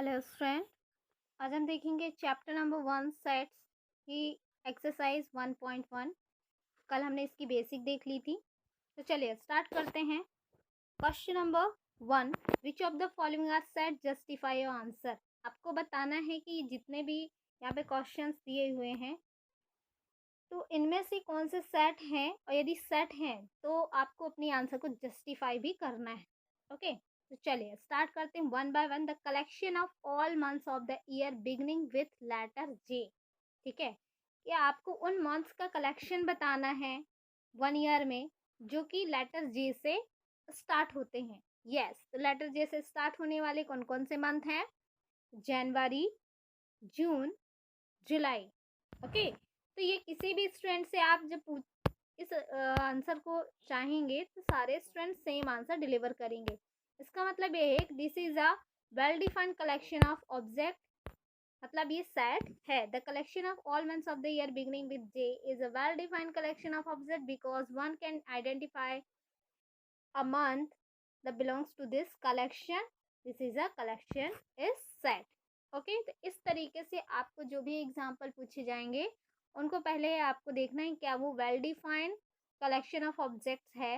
Hello student, आज हम देखेंगे चैप्टर नंबर 1 सेट्स की एक्सरसाइज 1.1। कल हमने इसकी बेसिक देख ली थी, तो चलिए स्टार्ट करते हैं। Question number 1, which of the following are set, justify your answer. आपको बताना है कि जितने भी यहाँ पे क्वेश्चंस दिए हुए हैं तो इनमें से कौन से सेट हैं, और यदि सेट हैं तो आपको अपनी आंसर को जस्टिफाई भी करना है। ओके, तो चलिए स्टार्ट करते हैं one by one. The collection of all months of the year beginning with letter J. ठीक है, या आपको उन मंथ्स का कलेक्शन बताना है 1 ईयर में जो कि लेटर जे से स्टार्ट होते हैं। यस, तो लेटर जे से स्टार्ट होने वाले कौन कौन से मंथ हैं? जनवरी, जून, जुलाई। ओके, तो ये किसी भी स्टूडेंट से आप जब इस आंसर को चाहेंगे तो सारे स्टूडेंट सेम आंसर डिलीवर करेंगे। इसका मतलब ये है, this is a well defined collection of object, मतलब ये सेट है। The collection of all months of the year beginning with J is a well defined collection of object because one can identify a month that belongs to this collection. This is a collection is set. Okay, तो इस तरीके से आपको जो भी example पूछे जाएंगे उनको पहले आपको देखना है क्या वो well defined collection of objects है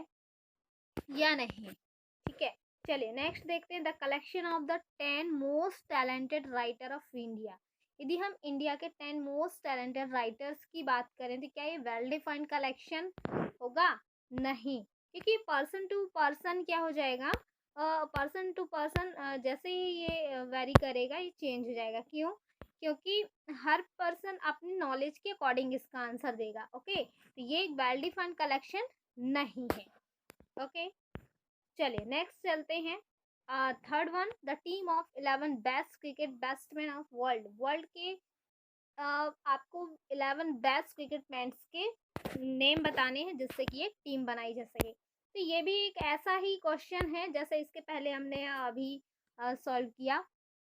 या नहीं। ठीक है, चलिए नेक्स्ट देखते हैं। The collection of the 10 most talented writer of India. यदि हम इंडिया के 10 मोस्ट टैलेंटेड राइटर्स की बात करें तो क्या ये वेल डिफाइंड कलेक्शन होगा? नहीं, क्योंकि पर्सन टू पर्सन क्या हो जाएगा, पर्सन टू पर्सन जैसे ही ये वेरी करेगा ये चेंज हो जाएगा। क्यों? क्योंकि हर पर्सन अपनी नॉलेज के अकॉर्डिंग इसका आंसर देगा। ओके, तो ये एक वेल डिफाइंड कलेक्शन नहीं है। ओके, चलिए नेक्स्ट चलते हैं। Third one, the team of 11 best cricket batsman of world. World के आपको 11 बेस्ट क्रिकेटमैन्स के नेम बताने हैं जिससे कि एक टीम बनाई जा सके। तो ये भी एक ऐसा ही क्वेश्चन है जैसे इसके पहले हमने अभी सॉल्व किया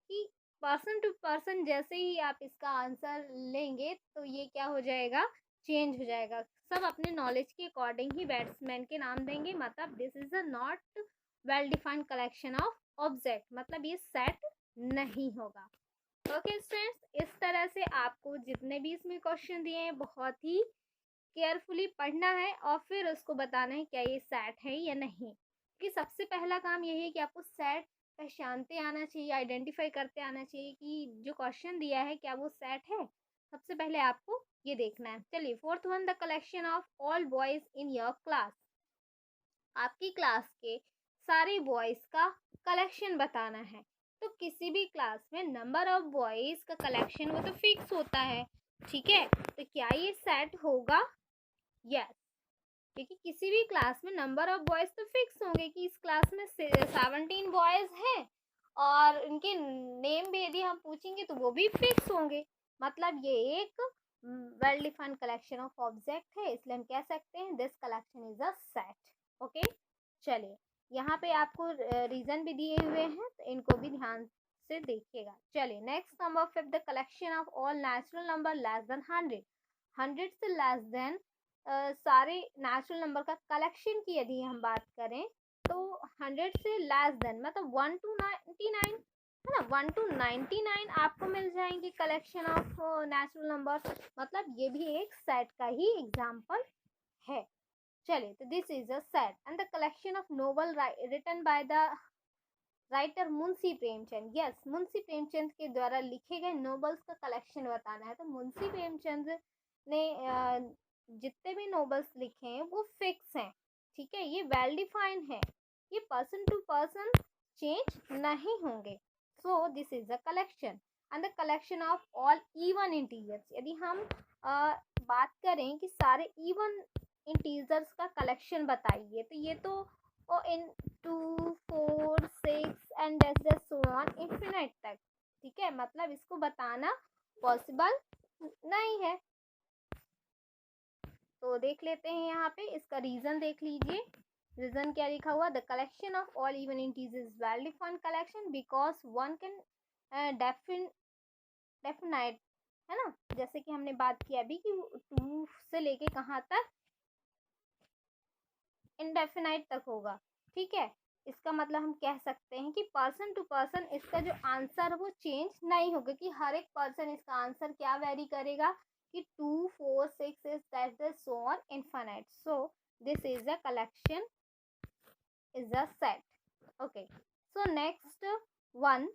कि पर्सन टू पर्सन जैसे ही आप इसका आंसर लेंगे तो ये क्या हो जाएगा, चेंज हो जाएगा। सब अपने नॉलेज के अकॉर्डिंग ही बैट्समैन के नाम देंगे, मतलब this is a not well defined collection of object, मतलब ये सेट नहीं होगा। ओके स्टूडेंट्स, इस तरह से आपको जितने भी इसमें क्वेश्चन दिए हैं बहुत ही केयरफुली पढ़ना है और फिर उसको बताना है क्या ये सेट है या नहीं। कि सबसे पहला काम यही है कि आपको सेट पहचानते आना चाहिए, आइडेंटिफाई करते आना चाहिए कि जो क्वेश्चन दिया है क्या वो सेट है। सबसे पहले आपको ये देखना है। चलिए fourth one, the collection of all boys in your class. आपकी क्लास के सारे बॉयज का कलेक्शन बताना है। तो किसी भी क्लास में नंबर ऑफ बॉयज का कलेक्शन वो तो फिक्स होता है। ठीक है, तो क्या ये सेट होगा? यस, क्योंकि किसी भी क्लास में नंबर ऑफ बॉयज तो फिक्स होंगे कि इस क्लास में 17 बॉयज हैं और इनके नेम भी यदि हम पूछेंगे तो वो भी फिक्स होंगे। मतलब ये एक well defined collection of object है, इसलिए हम कह सकते हैं this collection is a set. Okay, चलिए यहाँ पे आपको रीजन भी दिए हुए हैं तो इनको भी ध्यान से देखिएगा। चलिए next, number 5, the collection of all natural number less then 100। 100 से लेस देन सारे नेचुरल नंबर का कलेक्शन की यदि हम बात करें तो 100 से लेस देन मतलब 1 to 99 है ना, 1 to 99 आपको मिल जाएंगे कलेक्शन ऑफ नेचुरल नंबर। मतलब ये भी एक सेट का ही एग्जाम्पल है। चलिए, तो this is a set and the collection of novel written by the writer Munshi Premchand. Yes, Munshi Premchand के द्वारा लिखे गए नोवेल्स का कलेक्शन बताना है। तो मुंशी प्रेमचंद ने जितने भी नोवेल्स लिखे हैं वो फिक्स हैं। ठीक है, ये वेल डिफाइंड है, ये पर्सन टू पर्सन चेंज नहीं होंगे। So this is a collection and the collection of all even integers. यदि हम बात करें कि सारे इवन इंटीजर्स का कलेक्शन बताइए तो ये तो इन 2 4 6 एंड सो ऑन इन्फिनिट तक। ठीक है, मतलब इसको बताना पॉसिबल नहीं है। तो देख लेते हैं यहाँ पे इसका रीजन देख लीजिए। रीजन क्या लिखा हुआ, the collection of all even integers well defined collection because one can definite, है ना, जैसे कि हमने बात किया अभी कि 2 से लेके कहाँ तक, इनडेफिनाइट तक होगा। ठीक है, इसका मतलब हम कह सकते हैं कि पर्सन टू पर्सन इसका जो आंसर वो चेंज नहीं होगा, कि हर एक पर्सन इसका आंसर क्या वेरी करेगा कि 2, 4, 6 is that so on infinite. So this is a collection, is a set. Okay, so next one,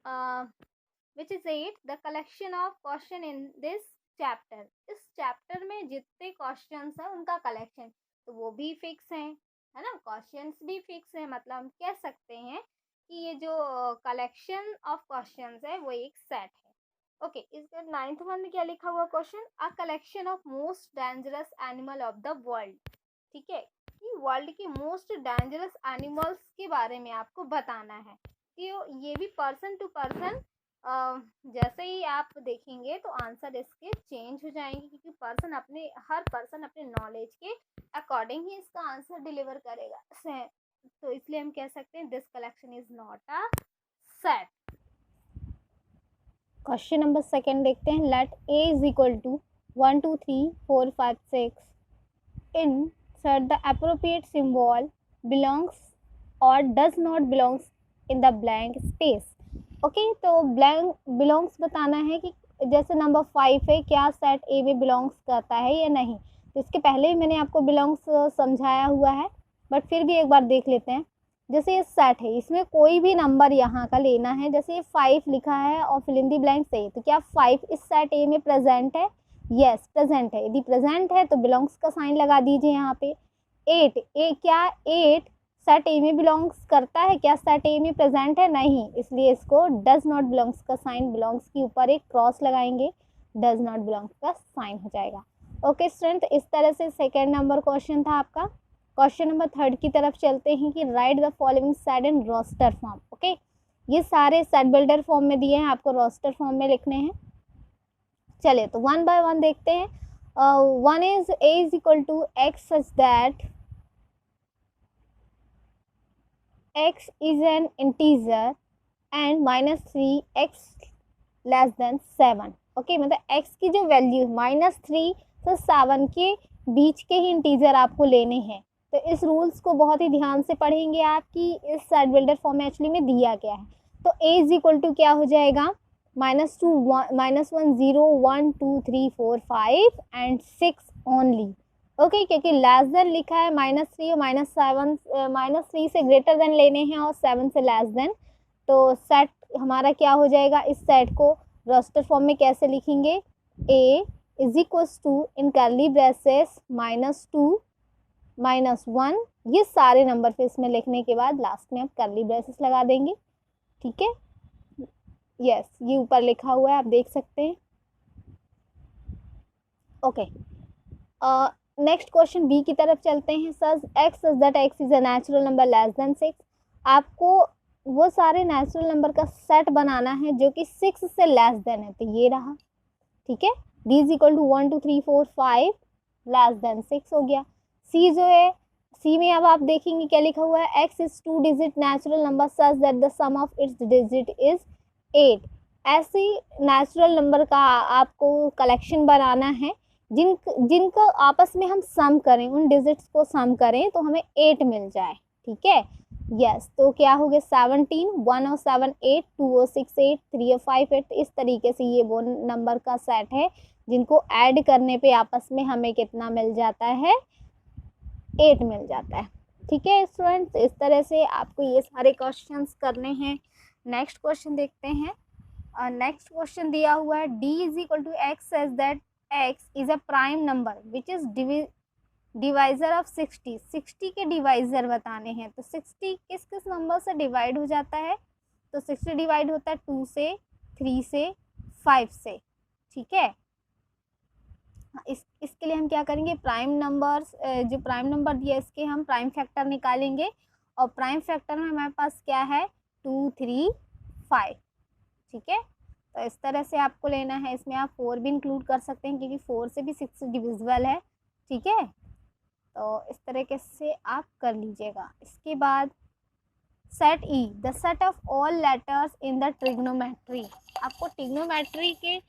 uh, which is 8, the collection of question in this chapter. इस chapter में जितने questions हैं उनका collection, तो वो भी फिक्स हैं, है ना, क्वेश्चंस भी फिक्स हैं, मतलब हम कह सकते हैं कि ये जो कलेक्शन ऑफ क्वेश्चंस है वो एक सेट है. ओके, इसके 9th वन में क्या लिखा हुआ question, a collection of most dangerous animal of the world. ठीक है, कि वर्ल्ड के मोस्ट डेंजरस एनिमल्स के बारे में आपको बताना है. कि ये भी पर्सन टू पर्सन जैसे ही आप देखेंगे तो आंसर इसके चेंज हो जाएंगे, क्योंकि हर पर्सन अपने नॉलेज के अकॉर्डिंग ही इसका आंसर डिलीवर करेगा. तो इसलिए हम कह सकते हैं this collection is not a set. Question number 2 देखते हैं. Let A is equal to 1 2 3 4 5 6 insert the appropriate symbol belongs or does not belongs in the blank space. Okay, तो ब्लैंक बिलोंग्स बताना है कि जैसे नंबर 5 है, क्या सेट ए में बिलोंग्स करता है या नहीं. तो इसके पहले ही मैंने आपको बिलोंग्स समझाया हुआ है, बट फिर भी एक बार देख लेते हैं. जैसे ये सेट है, इसमें कोई भी नंबर यहाँ का लेना है. जैसे ये 5 लिखा है और फिल इन दी ब्लैंक से, तो क्या 5 इस सेट ए में प्रेजेंट है? यस, प्रेजेंट है. यदि प्रेजेंट है तो बिलोंग्स का साइन लगा दीजिए यहाँ पे. 8 क्या 8 सेट ए में बिलोंग्स करता है? क्या सेट ए में प्रेजेंट है? नहीं, इसलिए इसको डज नॉट बिलोंग्स का साइन, बिलोंग्स के ऊपर एक क्रॉस लगाएंगे, डज नॉट बिलोंग्स का साइन हो जाएगा. ओके स्टूडेंट, इस तरह से सेकेंड नंबर क्वेश्चन था आपका. क्वेश्चन नंबर 3 की तरफ चलते हैं कि right the following set in roster form. Okay, ये सारे सेट बिल्डर फॉर्म में दिए हैं, आपको रोस्टर फॉर्म में लिखने हैं. चलिए, तो 1 बाय 1 देखते हैं. 1 is a is equal to x such that x is an integer and -3x less than 7. Okay, मतलब x की जो वैल्यू -3 से 7 के बीच के ही इंटीजर आपको लेने हैं. तो इस रूल्स को बहुत ही ध्यान से पढ़ेंगे आप कि इस सेट बिल्डर फॉर्म में एक्चुअली में दिया क्या है. तो a इज इक्वल टू क्या हो जाएगा, -1 0 1 2 3 4 5 एंड 6 ओनली. ओके, क्योंकि लेस देन लिखा है -3 और -7, -3 से ग्रेटर देन लेने हैं और 7 से लेस देन. तो सेट हमारा क्या हो जाएगा, इस सेट को रोस्टर फॉर्म में कैसे लिखेंगे, a is equals to in curly braces -2 -1. ये सारे नंबर फिर इसमें लिखने के बाद लास्ट में आप कर्ली ब्रेसेस लगा देंगे. ठीक है, यस, ये ऊपर लिखा हुआ है, आप देख सकते हैं. ओके, नेक्स्ट क्वेश्चन बी की तरफ चलते हैं. Such X such that X is a natural number less than 6. आपको वो सारे नेचुरल नंबर का सेट बनाना है जो कि 6 से लेस देन है. तो ये रहा, ठीक है. D is equal to 1 2 3 4 5 less than 6 हो गया. सी जो है, सी में अब आप देखेंगे क्या लिखा हुआ है, X is 2 digit natural number such that the sum of its digit is 8. ऐसी नेचुरल नंबर का आपको कलेक्शन बनाना है जिनका आपस में हम सम करें, उन डिजिट्स को सम करें तो हमें 8 मिल जाए. ठीक है, यस. तो क्या हो गया, 17, 1 और 7 8, 2 और 6 8, 3 और 5 8. इस तरीके से ये वो नंबर का सेट है जिनको ऐड करने पे आपस में हमें कितना मिल जाता है, 8 मिल जाता है. ठीक है स्टूडेंट्स, इस तरह से आपको ये सारे क्वेश्चंस करने हैं. नेक्स्ट क्वेश्चन देखते हैं. नेक्स्ट क्वेश्चन दिया हुआ है, d is equal to X such that x is a prime number which is divisor of 60. 60 के डिवाइजर बताने हैं. तो 60 किस किस नंबर से डिवाइड हो जाता है, तो 60 डिवाइड होता है 2 से, 3 से, 5 से. ठीक है, इसके लिए हम क्या करेंगे, प्राइम नंबर्स, जो प्राइम नंबर दिया इसके हम प्राइम फैक्टर निकालेंगे. और प्राइम फैक्टर में हमारे पास क्या है, 2 3 5. ठीक है, तो इस तरह से आपको लेना है. इसमें आप 4 भी इंक्लूड कर सकते हैं क्योंकि 4 से भी 6 डिविजिबल है. ठीक है, तो इस तरीके से आप कर लीजिएगा. इसके बाद set E, the set of all letters in the trigonometry. आपको ट्रिग्नोमेट्री के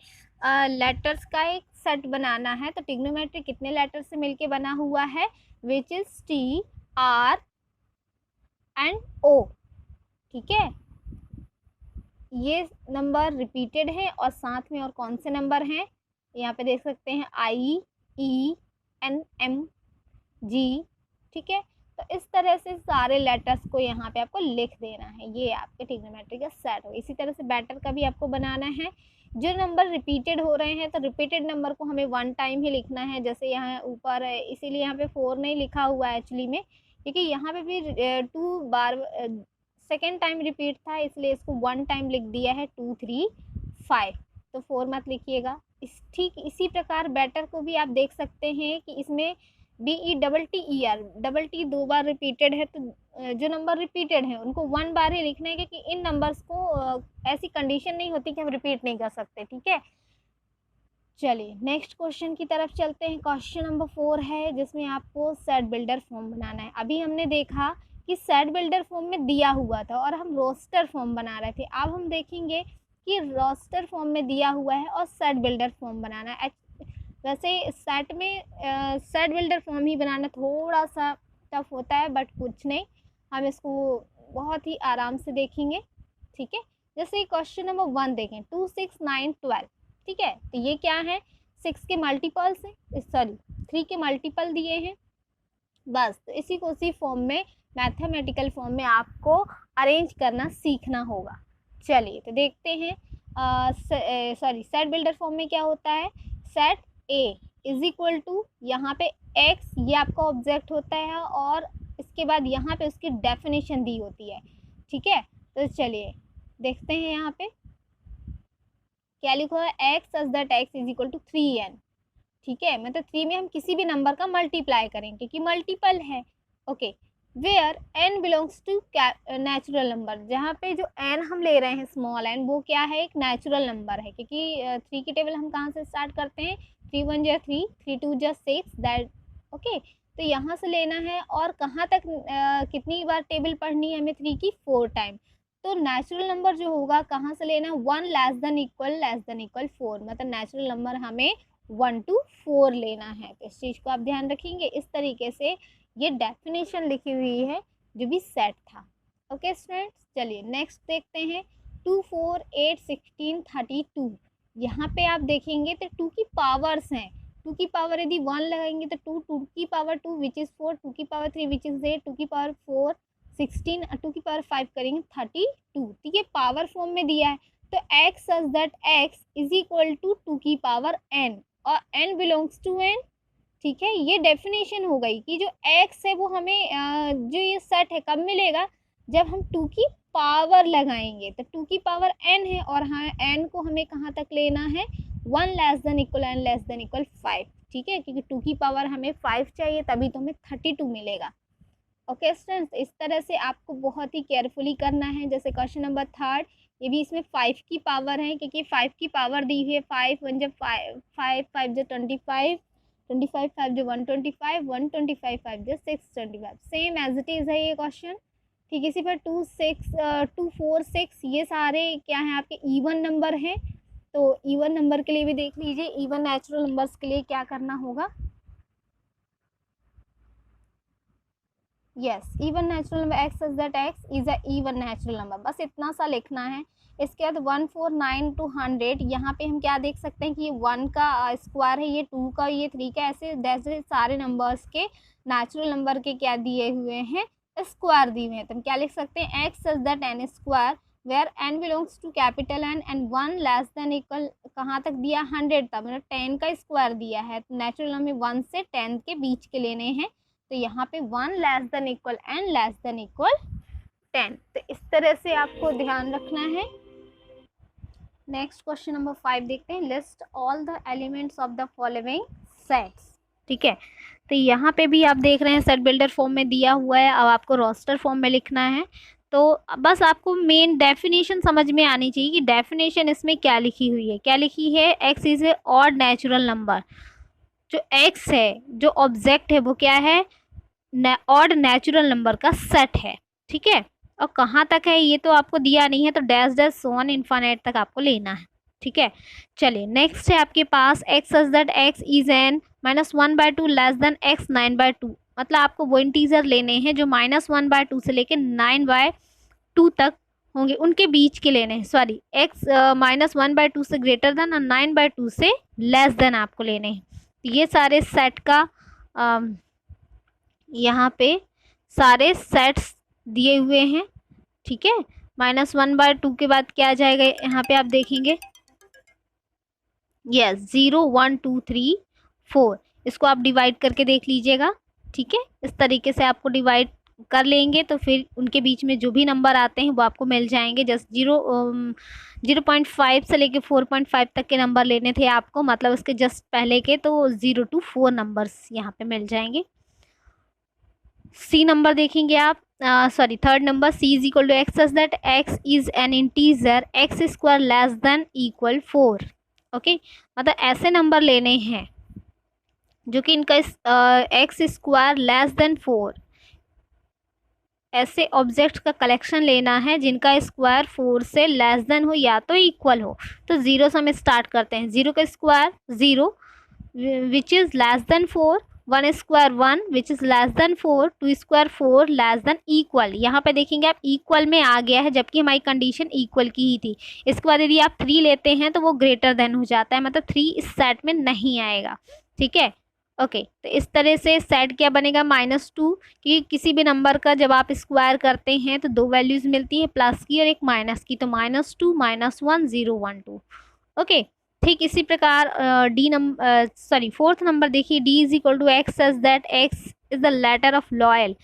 लेटर्स का एक सेट बनाना है. तो ट्रिग्नोमेट्री कितने लेटर से मिलके बना हुआ है, which is T R and O, ठीक है। ये नंबर रिपीटेड है और साथ में और कौन से नंबर हैं यहाँ पे देख सकते हैं, आई, ई, एन, एम, जी, ठीक है। तो इस तरह से सारे लेटर्स को यहाँ पे आपको लिख देना है, ये आपके ट्रिग्नोमेट्री का सेट हो। इसी तरह से बैटर का भी आपको बनाना है। जो नंबर रिपीटेड हो रहे हैं तो रिपीटेड नंबर को हमें 1 टाइम ही लिखना है, जैसे यहाँ ऊपर है, इसीलिए यहाँ पे 4 नहीं लिखा हुआ है एक्चुअली में, क्योंकि यहाँ पे भी 2 बार सेकेंड टाइम रिपीट था, इसलिए इसको 1 टाइम लिख दिया है, 2, 3, 5, तो 4 मत लिखिएगा। ठीक इसी प्रकार बैटर को भी आप देख सकते हैं कि इसमें BETTER, डबल टी 2 बार रिपीटेड है, तो जो नंबर रिपीटेड है उनको 1 बार ही लिखना है, क्योंकि इन नंबर्स को ऐसी कंडीशन नहीं होती कि हम रिपीट नहीं कर सकते, ठीक है। चलिए नेक्स्ट क्वेश्चन की तरफ चलते हैं। क्वेश्चन नंबर 4 है, जिसमें आपको सेट बिल्डर फॉर्म बनाना है। अभी हमने देखा कि सेट बिल्डर फॉर्म में दिया हुआ था और हम रोस्टर फॉर्म बना रहे थे। अब हम देखेंगे कि रोस्टर फॉर्म में दिया हुआ है और सेट बिल्डर फॉर्म बनाना है। वैसे सेट में सेट बिल्डर फॉर्म ही बनाना थोड़ा सा टफ होता है, बट कुछ नहीं, हम इसको बहुत ही आराम से देखेंगे, ठीक है। जैसे क्वेश्चन नंबर 1 देखें, 2, 6, 9, 12, ठीक है। तो ये क्या है, 6 के मल्टीपल्स हैं, सॉरी 3 के मल्टीपल दिए हैं, बस। तो इसी को उसी फॉर्म में, मैथमेटिकल फॉर्म में आपको अरेंज करना सीखना होगा। चलिए तो देखते हैं, सॉरी सेट बिल्डर फॉर्म में क्या होता है, set A is equal to, यहाँ पे एक्स ये आपका ऑब्जेक्ट होता है और इसके बाद यहाँ पे उसकी डेफिनेशन दी होती है, ठीक है। तो चलिए देखते हैं यहाँ पे क्या लिखा है, X such that X is equal to 3n, ठीक है। मतलब 3 में हम किसी भी नंबर का मल्टीप्लाई करें क्योंकि मल्टीपल है, okay. Where n belongs to natural number, जहाँ पे जो n हम ले रहे हैं स्मॉल n, वो क्या है, एक नेचुरल नंबर है, क्योंकि 3 की टेबल हम कहाँ से स्टार्ट करते हैं, 3 1 जा 3, 3 2 जा 6, दैट ओके। तो यहाँ से लेना है और कहाँ तक कितनी बार टेबल पढ़नी है हमें, 3 की 4 टाइम। तो नेचुरल नंबर जो होगा कहाँ से लेना है, 1 लेस देन इक्वल 4, मतलब नेचुरल नंबर हमें 1 to 4 लेना है। तो इस चीज़ को आप ध्यान रखेंगे। इस तरीके से ये डेफिनेशन लिखी हुई है जो भी सेट था, ओके स्टूडेंट्स। चलिए नेक्स्ट देखते हैं, 2, 4, 8, 16, 32। यहाँ पे आप देखेंगे तो 2 की पावर्स हैं, 2 की पावर यदि 1 लगाएंगे तो 2, 2 की पावर 2 विच इज़ 4, 2 की पावर 3 विच इज़ 8, 2 की पावर 4 16, 2 की पावर 5 करेंगे 32, ठीक है। पावर फॉर्म में दिया है, तो x such that x is equal to 2 की पावर n और n बिलोंग्स टू n, ठीक है। ये डेफिनेशन हो गई कि जो x है वो हमें जो ये सेट है कब मिलेगा, जब हम 2 की पावर लगाएंगे। तो 2 की पावर n है और हाँ n को हमें कहाँ तक लेना है, 1 less than equal n less than equal 5, ठीक है, क्योंकि 2 की पावर हमें 5 चाहिए, तभी तो हमें 32 मिलेगा, ओके स्टूडेंट्स। इस तरह से आपको बहुत ही केयरफुली करना है। जैसे क्वेश्चन नंबर 3, ये भी इसमें 5 की पावर है, क्योंकि 5 की पावर दी हुई है, 5 1 जब 5 5 जो 25 25 5 जो 125 125 5 जो 625, सेम एज इट इज़ है ये क्वेश्चन, ठीक। इसी पर 2 6 2 4 6 ये सारे क्या हैं, आपके इवन नंबर हैं। तो इवन नंबर के लिए भी देख लीजिए, इवन नेचुरल नंबर्स के लिए क्या करना होगा, yes even natural number x such that X is a even natural number, बस इतना सा लिखना है। इसके बाद 1 4 9 to 100, यहाँ पे हम क्या देख सकते हैं कि ये 1 का स्क्वायर है, ये 2 का, ये 3 का, ऐसे जैसे सारे नंबर्स के नेचुरल नंबर के क्या दिए हुए हैं, स्क्वायर दिए हुए हैं। तो हम क्या लिख सकते हैं, X such that N square where n belongs to capital N and 1 less than equal कहाँ तक दिया, 100 तक, मतलब 10 का स्क्वायर दिया है। तो नेचुरल हमें 1 से 10 के बीच के लेने हैं, तो यहाँ पे 1 less than equal n less than equal 10। तो इस तरह से आपको ध्यान रखना है। नेक्स्ट क्वेश्चन नंबर 5 देखते हैं, list all the elements of the following sets, ठीक है। तो यहाँ पे भी आप देख रहे हैं सेट बिल्डर फॉर्म में दिया हुआ है, अब आपको रोस्टर फॉर्म में लिखना है। तो बस आपको मेन डेफिनेशन समझ में आनी चाहिए कि डेफिनेशन इसमें क्या लिखी हुई है। क्या लिखी है, X is a odd natural number, जो एक्स है जो ऑब्जेक्ट है वो क्या है, ऑड नेचुरल नंबर का सेट है, ठीक है। और कहाँ तक है ये तो आपको दिया नहीं है, तो dash dash so on infinite तक आपको लेना है, ठीक है। चलिए नेक्स्ट है आपके पास, X such that X is N -1/2 less than x 9/2। मतलब आपको वो इंटीजर लेने हैं जो -1/2 से लेके 9/2 तक होंगे, उनके बीच के लेने हैं। सॉरी, x -1/2 से ग्रेटर देन और 9/2 से लेस देन आपको लेने हैं। तो ये सारे सेट का यहाँ पे सारे सेट्स दिए हुए हैं, ठीक है। -1/2 के बाद क्या आ जाएगा, यहाँ पे आप देखेंगे, यस 0 1 2 3 4, इसको आप डिवाइड करके देख लीजिएगा, ठीक है। इस तरीके से आपको डिवाइड कर लेंगे तो फिर उनके बीच में जो भी नंबर आते हैं वो आपको मिल जाएंगे। जस्ट 0.5 से लेके 4.5 तक के नंबर लेने थे आपको, मतलब उसके जस्ट पहले के, तो 0 to 4 नंबर्स यहाँ पे मिल जाएंगे। सी नंबर देखेंगे आप, sorry third number, c is equal to X such that x is an integer x square less than equal 4। Okay, मतलब ऐसे नंबर लेने हैं जो कि इनका x स्क्वायर लेस देन 4, ऐसे ऑब्जेक्ट का कलेक्शन लेना है जिनका स्क्वायर 4 से लेस देन हो या तो इक्वल हो। तो 0 से हम स्टार्ट करते हैं। 0 का square 0 which is less than 4, 1 square 1 which is less than 4, 2 square 4 less than equal. यहाँ पे देखेंगे आप इक्वल में आ गया है, जबकि हमारी कंडीशन इक्वल की ही थी। इसके बाद यदि आप 3 लेते हैं तो वो ग्रेटर देन हो जाता है, मतलब 3 इस सेट में नहीं आएगा, ठीक है। ओके, तो इस तरह से सेट क्या बनेगा, -2, कि किसी भी नंबर का जब आप स्क्वायर करते हैं तो दो वैल्यूज मिलती है, प्लस की और एक माइनस की, तो -2 -1 0 1 2। ओके, ठीक इसी प्रकार फोर्थ नंबर देखिए, d is equal to X such that x is the letter of loyal.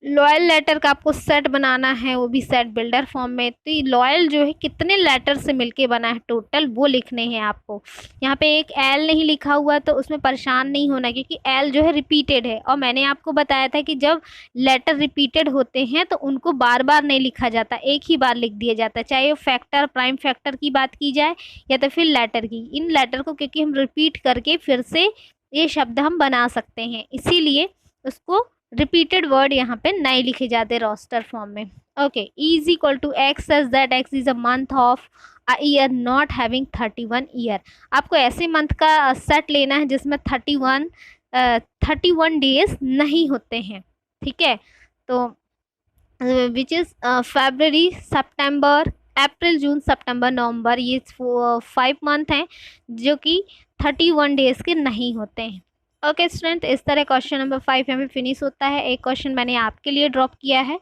Loyal letter का आपको सेट बनाना है, वो भी सेट बिल्डर फॉर्म में। तो ये लॉयल जो है कितने लेटर से मिलके बना है टोटल, वो लिखने हैं आपको। यहाँ पे एक एल नहीं लिखा हुआ तो उसमें परेशान नहीं होना, क्योंकि एल जो है रिपीटेड है, और मैंने आपको बताया था कि जब लेटर रिपीटेड होते हैं तो उनको बार बार नहीं लिखा जाता, एक ही बार लिख दिया जाता है, चाहे वो फैक्टर प्राइम फैक्टर की बात की जाए या तो फिर लेटर की। इन लेटर को क्योंकि हम रिपीट करके फिर से ये शब्द हम बना सकते हैं, इसीलिए उसको रिपीटेड वर्ड यहाँ पे नहीं लिखे जाते रोस्टर फॉर्म में। Okay, E is equal to X such that X is a month of a year not having 31 year. आपको ऐसे मंथ का सेट लेना है जिसमें 31 डेज नहीं होते हैं, ठीक है। तो विच इज़ फरवरी सितंबर अप्रैल जून सितंबर नवंबर, ये 5 मंथ हैं जो कि 31 डेज के नहीं होते हैं। ओके स्टूडेंट, इस तरह क्वेश्चन नंबर 5 यहाँ पे फिनिश होता है। एक क्वेश्चन मैंने आपके लिए ड्रॉप किया है।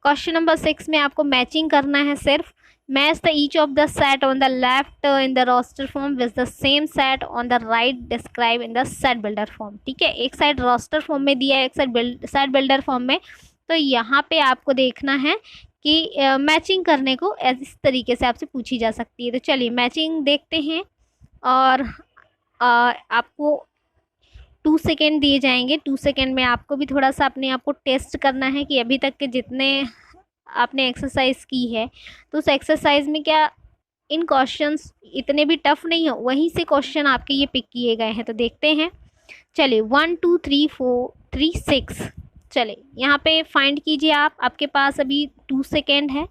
क्वेश्चन नंबर 6 में आपको मैचिंग करना है सिर्फ। Match the each of the set on the left in the roster form with the same set on the right describe in the set builder form, ठीक है। एक साइड रोस्टर फॉर्म में दिया है, एक साइड सेट बिल्डर फॉर्म में। तो यहाँ पे आपको देखना है कि मैचिंग करने को इस तरीके से आपसे पूछी जा सकती है। तो चलिए मैचिंग देखते हैं, और आपको 2 सेकेंड दिए जाएंगे। 2 सेकेंड में आपको भी थोड़ा सा अपने आप को टेस्ट करना है कि अभी तक के जितने आपने एक्सरसाइज की है तो उस एक्सरसाइज में क्या इन क्वेश्चंस इतने भी टफ नहीं हो, वहीं से क्वेश्चन आपके ये पिक किए गए हैं। तो देखते हैं, चलिए 1 2 3 4 3 6, चलिए यहाँ पे फाइंड कीजिए आप। आपके पास अभी 2 सेकेंड है।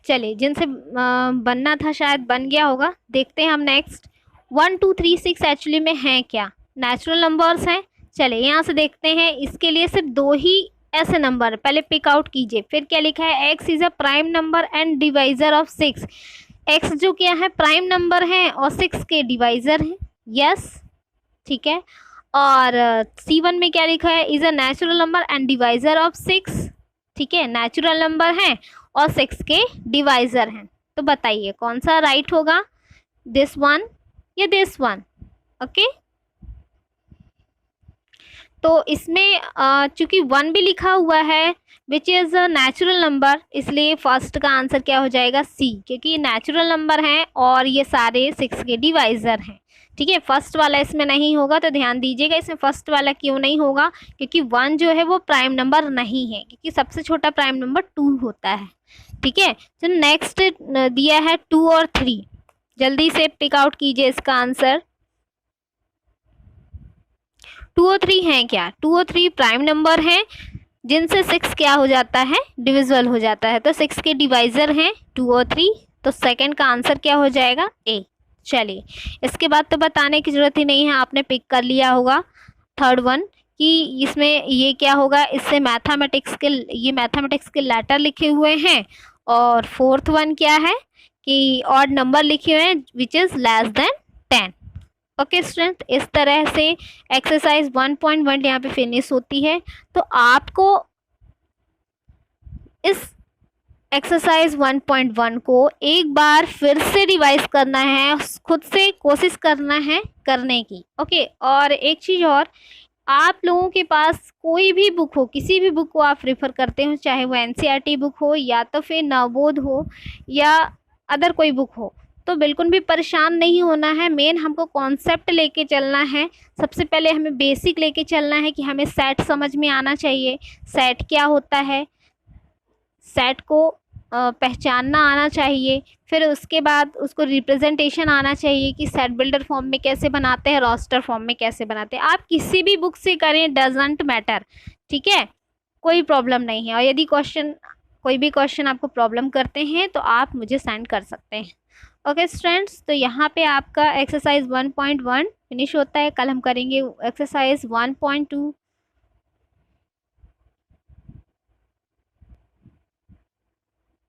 चलिए जिनसे बनना था शायद बन गया होगा, देखते हैं हम नेक्स्ट। 1 2 3 6 एक्चुअली में है क्या, नेचुरल नंबर्स हैं। चलिए यहाँ से देखते हैं, इसके लिए सिर्फ 2 ही ऐसे नंबर पहले पिक आउट कीजिए। फिर क्या लिखा है, x is a prime number and divisor of 6। x जो क्या है, प्राइम नंबर है और 6 के डिवाइजर हैं, यस, ठीक है। और C1 में क्या लिखा है, is a natural number and divisor of 6, ठीक है, नेचुरल नंबर है और 6 के डिवाइजर हैं। तो बताइए कौन सा राइट होगा, दिस वन या दिस वन। ओके, तो इसमें चूंकि 1 भी लिखा हुआ है which is a natural number, इसलिए फर्स्ट का आंसर क्या हो जाएगा, सी, क्योंकि नेचुरल नंबर हैं और ये सारे 6 के डिवाइजर हैं, ठीक है। फर्स्ट वाला इसमें नहीं होगा, तो ध्यान दीजिएगा इसमें फर्स्ट वाला क्यों नहीं होगा, क्योंकि 1 जो है वो प्राइम नंबर नहीं है, क्योंकि सबसे छोटा प्राइम नंबर 2 होता है, ठीक है। तो नेक्स्ट दिया है 2 और 3, जल्दी से पिक आउट कीजिए इसका आंसर। 2 और 3 हैं क्या, 2 और 3 प्राइम नंबर हैं जिनसे 6 क्या हो जाता है, डिविजिबल हो जाता है। तो 6 के डिवाइजर हैं 2 और 3, तो सेकंड का आंसर क्या हो जाएगा, ए, चलिए, इसके बाद तो बताने की ज़रूरत ही नहीं है, आपने पिक कर लिया होगा थर्ड वन कि इसमें ये क्या होगा, इससे ये मैथमेटिक्स के लेटर लिखे हुए हैं। और फोर्थ वन क्या है कि ऑड नंबर लिखे हुए हैं which is less than 10। Okay student, इस तरह से एक्सरसाइज 1.1 यहाँ पे फिनिश होती है। तो आपको इस एक्सरसाइज 1.1 को एक बार फिर से रिवाइज करना है, खुद से कोशिश करना है करने की। ओके, और एक चीज़ और, आप लोगों के पास कोई भी बुक हो, किसी भी बुक को आप रेफर करते हो, चाहे वो एनसीईआरटी बुक हो या तो फिर नवबोध हो या अदर कोई बुक हो, तो बिल्कुल भी परेशान नहीं होना है। मेन हमको कॉन्सेप्ट लेके चलना है। सबसे पहले हमें बेसिक लेके चलना है कि हमें सेट समझ में आना चाहिए, सेट क्या होता है, सेट को पहचानना आना चाहिए। फिर उसके बाद उसको रिप्रेजेंटेशन आना चाहिए कि सेट बिल्डर फॉर्म में कैसे बनाते हैं, रोस्टर फॉर्म में कैसे बनाते हैं। आप किसी भी बुक से करें, डजंट मैटर, ठीक है, कोई प्रॉब्लम नहीं है। और यदि कोई भी क्वेश्चन आपको प्रॉब्लम करते हैं तो आप मुझे सेंड कर सकते हैं। ओके स्टूडेंट्स, तो यहाँ पे आपका एक्सरसाइज 1.1 फिनिश होता है। कल हम करेंगे एक्सरसाइज 1.2